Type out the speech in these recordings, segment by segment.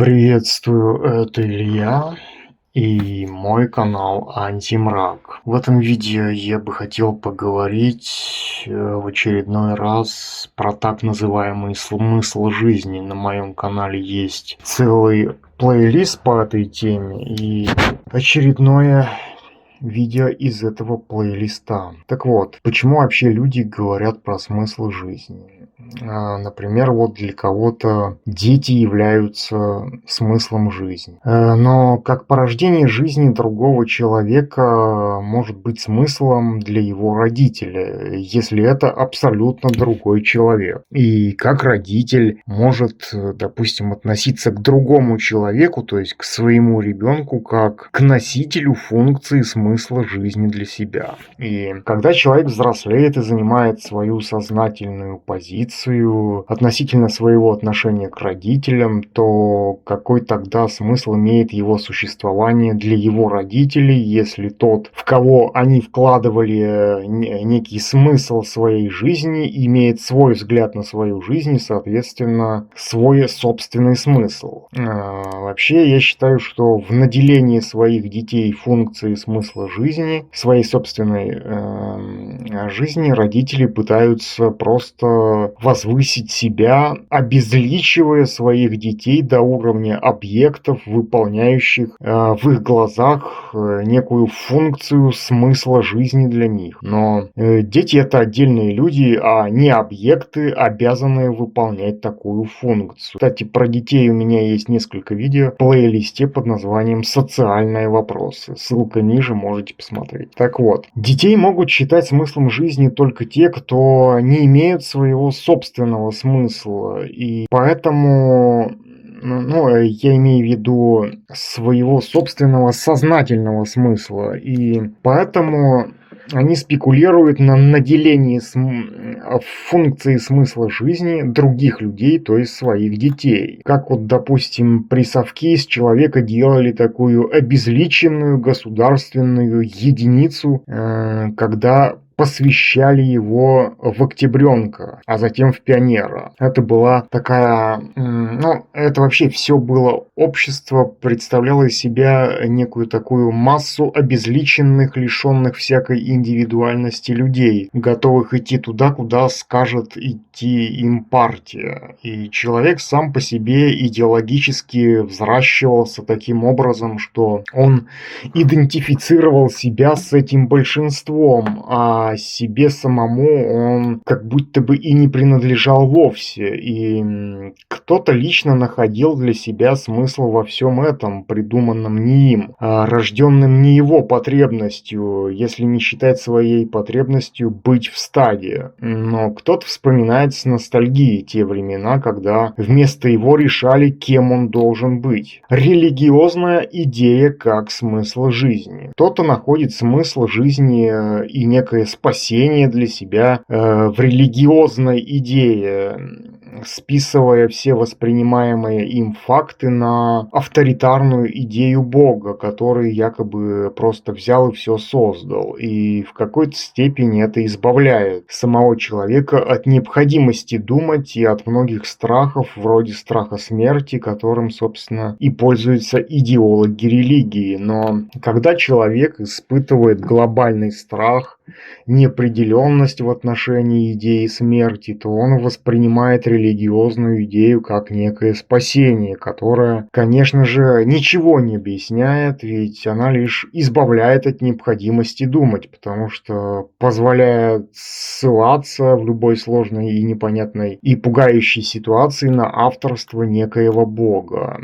Приветствую, это Илья и мой канал Антимрак. В этом видео я бы хотел поговорить в очередной раз про так называемый смысл жизни. На моем канале есть целый плейлист по этой теме и очередное видео из этого плейлиста. Так вот, почему вообще люди говорят про смысл жизни? Например, вот для кого-то дети являются смыслом жизни. Но как порождение жизни другого человека может быть смыслом для его родителя, если это абсолютно другой человек. И как родитель может, допустим, относиться к другому человеку, то есть к своему ребенку, как к носителю функции смысла жизни для себя. И когда человек взрослеет и занимает свою сознательную позицию относительно своего отношения к родителям, то какой тогда смысл имеет его существование для его родителей, если тот, в кого они вкладывали некий смысл своей жизни, имеет свой взгляд на свою жизнь и, соответственно, свой собственный смысл. Вообще, я считаю, что в наделении своих детей функции смысла жизни, своей собственной жизни, родители пытаются просто возвысить себя, обезличивая своих детей до уровня объектов, выполняющих в их глазах некую функцию смысла жизни для них. Но дети — это отдельные люди, а не объекты, обязанные выполнять такую функцию. Кстати, про детей у меня есть несколько видео в плейлисте под названием «Социальные вопросы». Ссылка ниже, можете посмотреть. Так вот, детей могут считать смыслом жизни только те, кто не имеют своего собственного смысла, и поэтому, я имею в виду своего собственного сознательного смысла, и поэтому они спекулируют на наделении функции смысла жизни других людей, то есть своих детей. Как вот, допустим, при совке из человека делали такую обезличенную государственную единицу, когда посвящали его в октябренка, а затем в пионера. Это была такая... это вообще все было общество, представляло из себя некую такую массу обезличенных, лишенных всякой индивидуальности людей, готовых идти туда, куда скажет идти им партия. И человек сам по себе идеологически взращивался таким образом, что он идентифицировал себя с этим большинством, а себе самому он как будто бы и не принадлежал вовсе. И кто-то лично находил для себя смысл во всем этом, придуманном не им, рожденным не его потребностью, если не считать своей потребностью быть в стаде. Но кто-то вспоминает с ностальгией те времена, когда вместо его решали, кем он должен быть. Религиозная идея как смысл жизни. Кто-то находит смысл жизни и некое спасение для себя в религиозной идее, списывая все воспринимаемые им факты на авторитарную идею Бога, который якобы просто взял и все создал. И в какой-то степени это избавляет самого человека от необходимости думать и от многих страхов, вроде страха смерти, которым, собственно, и пользуются идеологи религии. Но когда человек испытывает глобальный страх, неопределенность в отношении идеи смерти, то он воспринимает религиозную идею как некое спасение, которое, конечно же, ничего не объясняет, ведь она лишь избавляет от необходимости думать, потому что позволяет ссылаться в любой сложной и непонятной и пугающей ситуации на авторство некоего бога.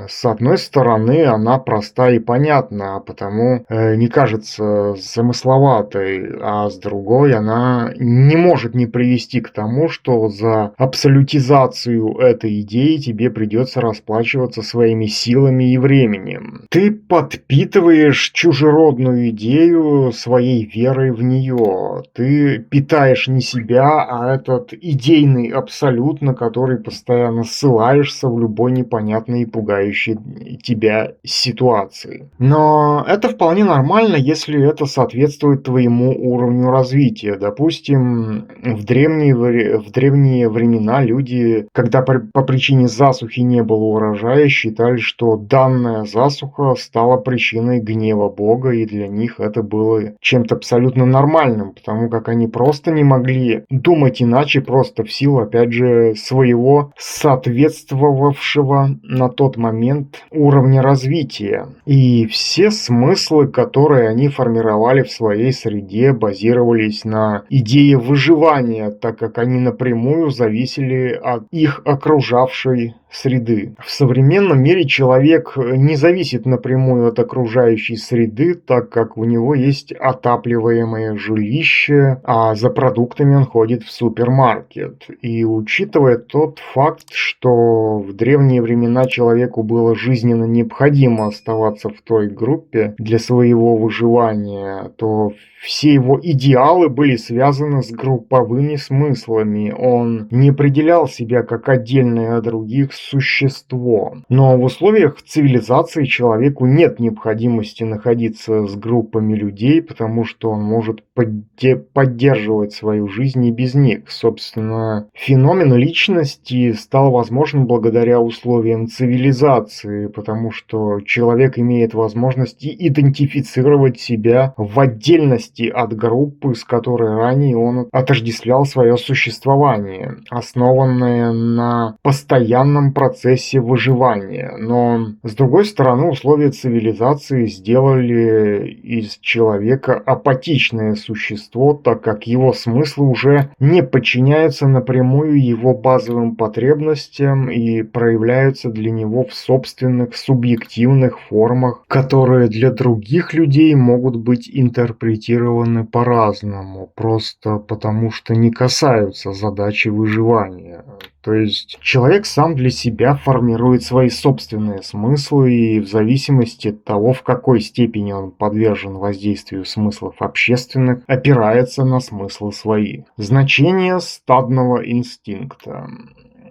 С одной стороны, она проста и понятна, а потому не кажется замысловатой, а с другой она не может не привести к тому, что за абсолютизацию этой идеи тебе придется расплачиваться своими силами и временем. Ты подпитываешь чужеродную идею своей верой в нее. Ты питаешь не себя, а этот идейный абсолют, на который постоянно ссылаешься в любой непонятной и пугающей тебя ситуации. Но это вполне нормально, если это соответствует твоему уровню развития. Допустим, в древние времена люди, когда по причине засухи не было урожая, считали, что данная засуха стала причиной гнева Бога, и для них это было чем-то абсолютно нормальным, потому как они просто не могли думать иначе, просто в силу, опять же, своего соответствовавшего на тот момент уровня развития. И все смыслы, которые они формировали в своей среде, базировались на идее выживания, так как они напрямую зависели от их окружавшей среды. В современном мире человек не зависит напрямую от окружающей среды, так как у него есть отапливаемое жилище, а за продуктами он ходит в супермаркет. И учитывая тот факт, что в древние времена человеку было жизненно необходимо оставаться в той группе для своего выживания, то все его идеалы были связаны с групповыми смыслами. Он не определял себя как отдельное от других существо. Но в условиях цивилизации человеку нет необходимости находиться с группами людей, потому что он может поддерживать свою жизнь и без них. Собственно, феномен личности стал возможен благодаря условиям цивилизации, потому что человек имеет возможность идентифицировать себя в отдельности от группы, с которой ранее он отождествлял свое существование, основанное на постоянном процессе выживания. Но, с другой стороны, условия цивилизации сделали из человека апатичное существо, так как его смыслы уже не подчиняются напрямую его базовым потребностям и проявляются для него в собственных субъективных формах, которые для других людей могут быть интерпретированы по-разному, просто потому что не касаются задачи выживания. То есть человек сам для себя формирует свои собственные смыслы, и в зависимости от того, в какой степени он подвержен воздействию смыслов общественных, опирается на смыслы свои. Значение стадного инстинкта.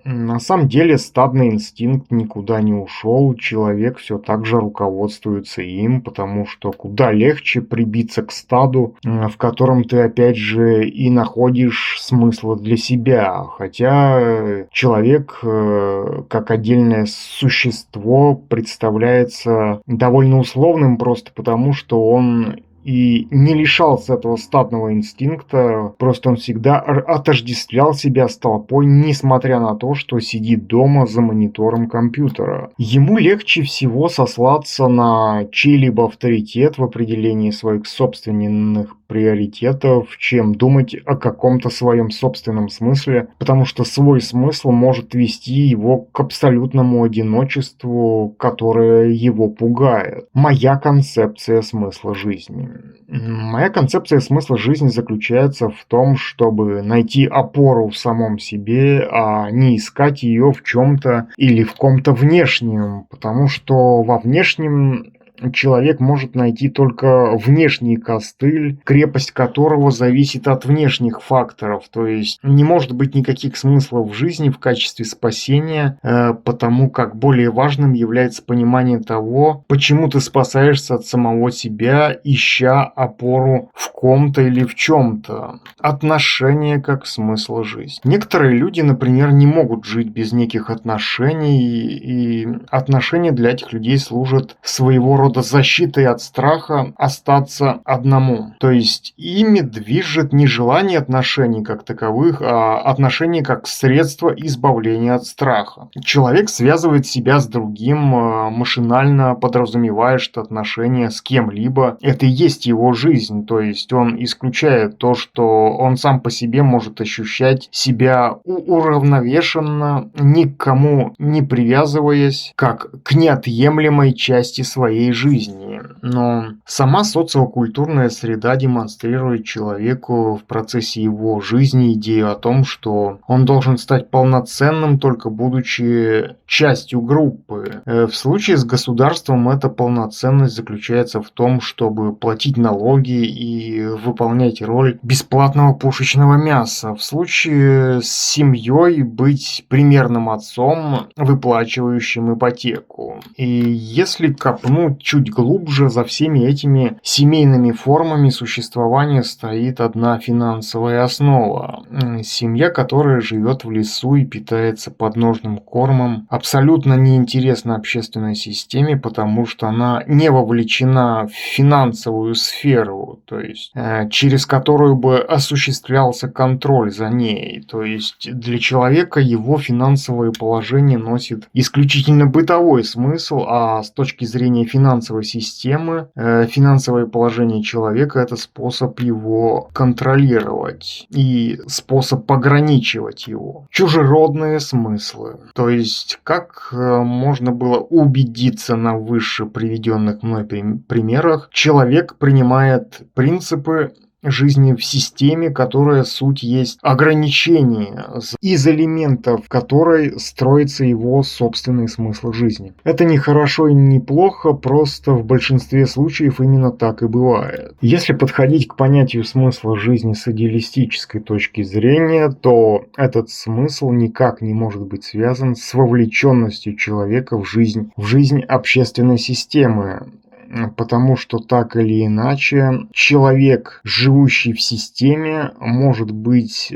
На самом деле стадный инстинкт никуда не ушел, человек все так же руководствуется им, потому что куда легче прибиться к стаду, в котором ты опять же и находишь смысл для себя. Хотя человек как отдельное существо представляется довольно условным просто потому, что он и не лишался этого стадного инстинкта, просто он всегда отождествлял себя с толпой, несмотря на то, что сидит дома за монитором компьютера. Ему легче всего сослаться на чей-либо авторитет в определении своих собственных приоритетов, чем думать о каком-то своем собственном смысле, потому что свой смысл может вести его к абсолютному одиночеству, которое его пугает. Моя концепция смысла жизни. Моя концепция смысла жизни заключается в том, чтобы найти опору в самом себе, а не искать ее в чем-то или в ком-то внешнем, потому что во внешнем человек может найти только внешний костыль, крепость которого зависит от внешних факторов. То есть не может быть никаких смыслов в жизни в качестве спасения, потому как более важным является понимание того, почему ты спасаешься от самого себя, ища опору в ком-то или в чем-то. Отношения как смысл жизни. Некоторые люди, например, не могут жить без неких отношений, и отношения для этих людей служат своего рода защитой от страха остаться одному. То есть ими движет не желание отношений как таковых, а отношения как средство избавления от страха. Человек связывает себя с другим, машинально подразумевая, что отношения с кем-либо – это и есть его жизнь. То есть он исключает то, что он сам по себе может ощущать себя уравновешенно, ни к кому не привязываясь, как к неотъемлемой части своей жизни. Но сама социокультурная среда демонстрирует человеку в процессе его жизни идею о том, что он должен стать полноценным, только будучи частью группы. В случае с государством эта полноценность заключается в том, чтобы платить налоги и выполнять роль бесплатного пушечного мяса. В случае с семьей быть примерным отцом, выплачивающим ипотеку. И если копнуть чуть глубже, же за всеми этими семейными формами существования стоит одна финансовая основа. Семья, которая живет в лесу и питается подножным кормом, абсолютно неинтересна общественной системе, потому что она не вовлечена в финансовую сферу, то есть через которую бы осуществлялся контроль за ней. То есть для человека его финансовое положение носит исключительно бытовой смысл, а с точки зрения финансовой системы, финансовое положение человека – это способ его контролировать и способ ограничивать его. Чужеродные смыслы. То есть, как можно было убедиться на выше приведенных мной примерах, человек принимает принципы жизни в системе, которая суть есть ограничение из элементов которой строится его собственный смысл жизни. Это не хорошо и не плохо, просто в большинстве случаев именно так и бывает. Если подходить к понятию смысла жизни с идеалистической точки зрения, то этот смысл никак не может быть связан с вовлеченностью человека в жизнь общественной системы. Потому что так или иначе человек, живущий в системе, может быть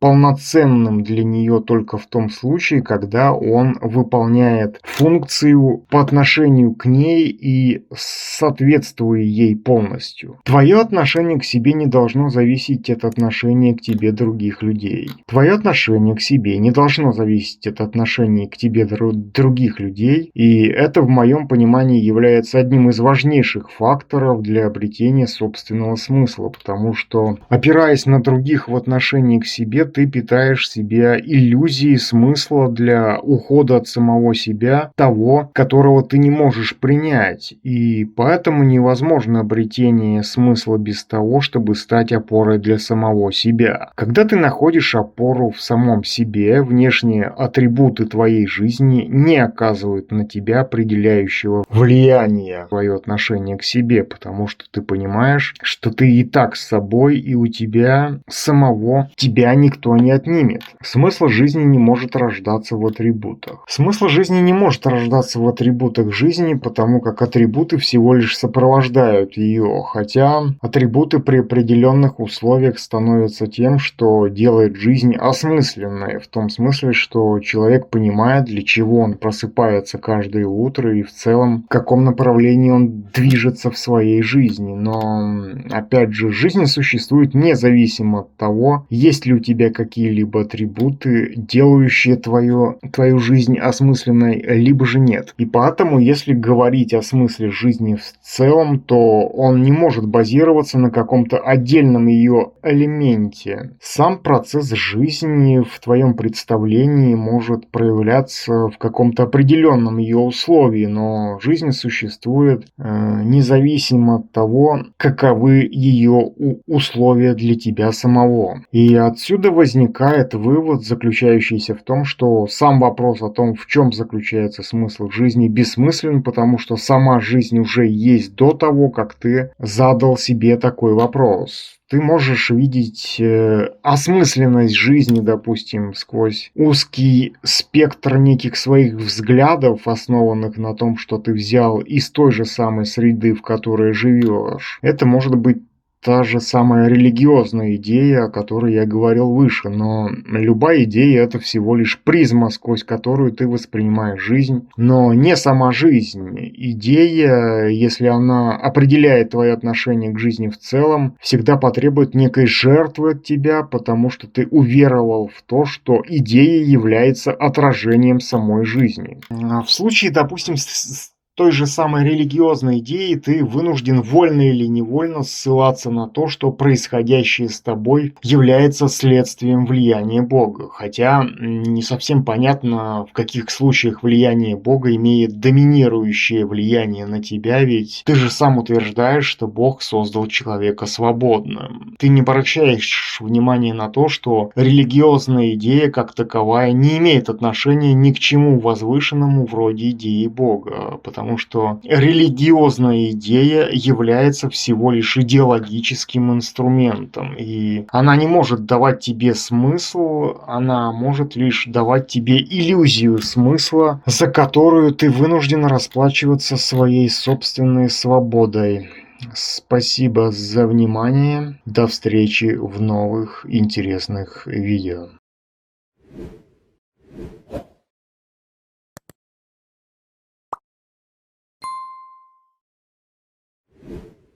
полноценным для нее только в том случае, когда он выполняет функцию по отношению к ней и соответствуя ей полностью. Твое отношение к себе не должно зависеть от отношения к тебе других людей. Твое отношение к себе не должно зависеть от отношения к тебе других людей, и это в моем понимании является одним из важнейших факторов для обретения собственного смысла, потому что, опираясь на других в отношении к себе, ты питаешь в себе иллюзии смысла для ухода от самого себя, того, которого ты не можешь принять. И поэтому невозможно обретение смысла без того, чтобы стать опорой для самого себя. Когда ты находишь опору в самом себе, внешние атрибуты твоей жизни не оказывают на тебя определяющего влияния в твое отношение к себе, потому что ты понимаешь, что ты и так с собой, и у тебя самого тебя никто не отнимет. Смысл жизни не может рождаться в атрибутах. Смысл жизни не может рождаться в атрибутах жизни, потому как атрибуты всего лишь сопровождают ее, хотя атрибуты при определенных условиях становятся тем, что делает жизнь осмысленной, в том смысле, что человек понимает, для чего он просыпается каждое утро и в целом в каком направлении он движется в своей жизни. Но, опять же, жизнь существует независимо от того, есть ли у тебя какие-либо атрибуты, делающие твою жизнь осмысленной, либо же нет. И поэтому, если говорить о смысле жизни в целом, то он не может базироваться на каком-то отдельном ее элементе. Сам процесс жизни в твоем представлении может проявляться в каком-то определенном ее условии, но жизнь существует независимо от того, каковы ее условия для тебя самого. И отсюда возникает вывод, заключающийся в том, что сам вопрос о том, в чем заключается смысл жизни, бессмыслен, потому что сама жизнь уже есть до того, как ты задал себе такой вопрос. Ты можешь видеть осмысленность жизни, допустим, сквозь узкий спектр неких своих взглядов, основанных на том, что ты взял из той же самой среды, в которой живешь. Это может быть та же самая религиозная идея, о которой я говорил выше, но любая идея – это всего лишь призма, сквозь которую ты воспринимаешь жизнь, но не сама жизнь. Идея, если она определяет твои отношения к жизни в целом, всегда потребует некой жертвы от тебя, потому что ты уверовал в то, что идея является отражением самой жизни. В случае, допустим, с той же самой религиозной идеи ты вынужден вольно или невольно ссылаться на то, что происходящее с тобой является следствием влияния Бога. Хотя не совсем понятно, в каких случаях влияние Бога имеет доминирующее влияние на тебя, ведь ты же сам утверждаешь, что Бог создал человека свободным. Ты не обращаешь внимания на то, что религиозная идея как таковая не имеет отношения ни к чему возвышенному вроде идеи Бога, потому потому что религиозная идея является всего лишь идеологическим инструментом, и она не может давать тебе смысл, она может лишь давать тебе иллюзию смысла, за которую ты вынужден расплачиваться своей собственной свободой. Спасибо за внимание. До встречи в новых интересных видео.